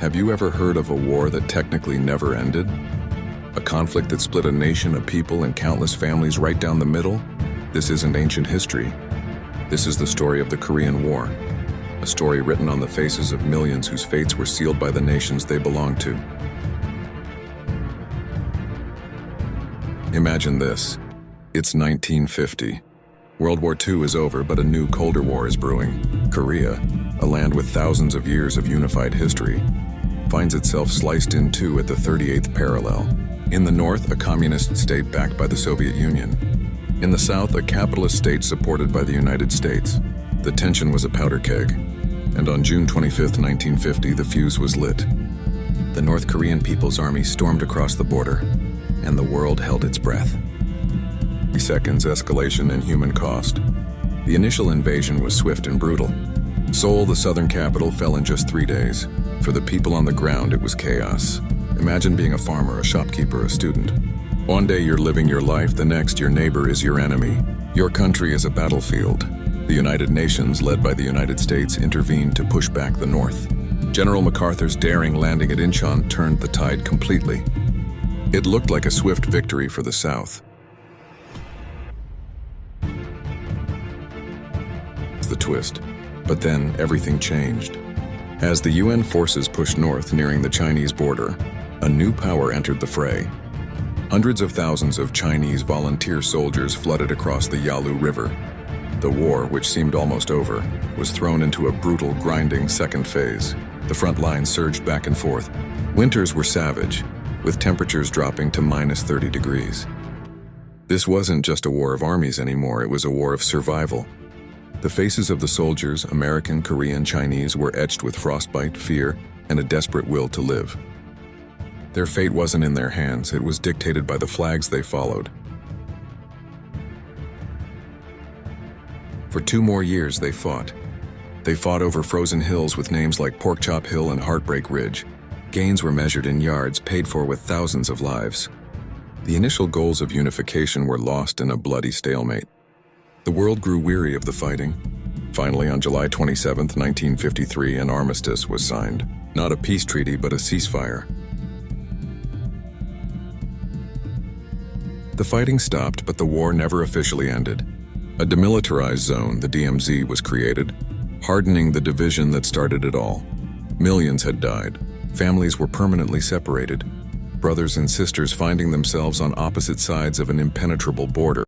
Have you ever heard of a war that technically never ended? A conflict that split a nation, a people, and countless families right down the middle? This isn't ancient history. This is the story of the Korean War, a story written on the faces of millions whose fates were sealed by the nations they belonged to. Imagine this. It's 1950. World War II is over, but a new colder war is brewing. Korea, a land with thousands of years of unified history, finds itself sliced in two at the 38th parallel. In the north, a communist state backed by the Soviet Union. In the south, a capitalist state supported by the United States. The tension was a powder keg, and on June 25, 1950, the fuse was lit. The North Korean People's Army stormed across the border, and the world held its breath. Seconds, escalation, and human cost. The initial invasion was swift and brutal. Seoul, the southern capital, fell in just 3 days. For the people on the ground, it was chaos. Imagine being a farmer, a shopkeeper, a student. One day you're living your life, the next your neighbor is your enemy. Your country is a battlefield. The United Nations, led by the United States, intervened to push back the North. General MacArthur's daring landing at Incheon turned the tide completely. It looked like a swift victory for the South. The twist. But then everything changed. As the UN forces pushed north, nearing the Chinese border, a new power entered the fray. Hundreds of thousands of Chinese volunteer soldiers flooded across the Yalu River. The war, which seemed almost over, was thrown into a brutal, grinding second phase. The front lines surged back and forth. Winters were savage, with temperatures dropping to -30 degrees. This wasn't just a war of armies anymore, it was a war of survival. The faces of the soldiers, American, Korean, Chinese, were etched with frostbite, fear, and a desperate will to live. Their fate wasn't in their hands, it was dictated by the flags they followed. For 2 more years they fought. They fought over frozen hills with names like Porkchop Hill and Heartbreak Ridge. Gains were measured in yards, paid for with thousands of lives. The initial goals of unification were lost in a bloody stalemate. The world grew weary of the fighting. Finally, on July 27, 1953, an armistice was signed. Not a peace treaty, but a ceasefire. The fighting stopped, but the war never officially ended. A demilitarized zone, the DMZ, was created, hardening the division that started it all. Millions had died. Families were permanently separated. Brothers and sisters finding themselves on opposite sides of an impenetrable border.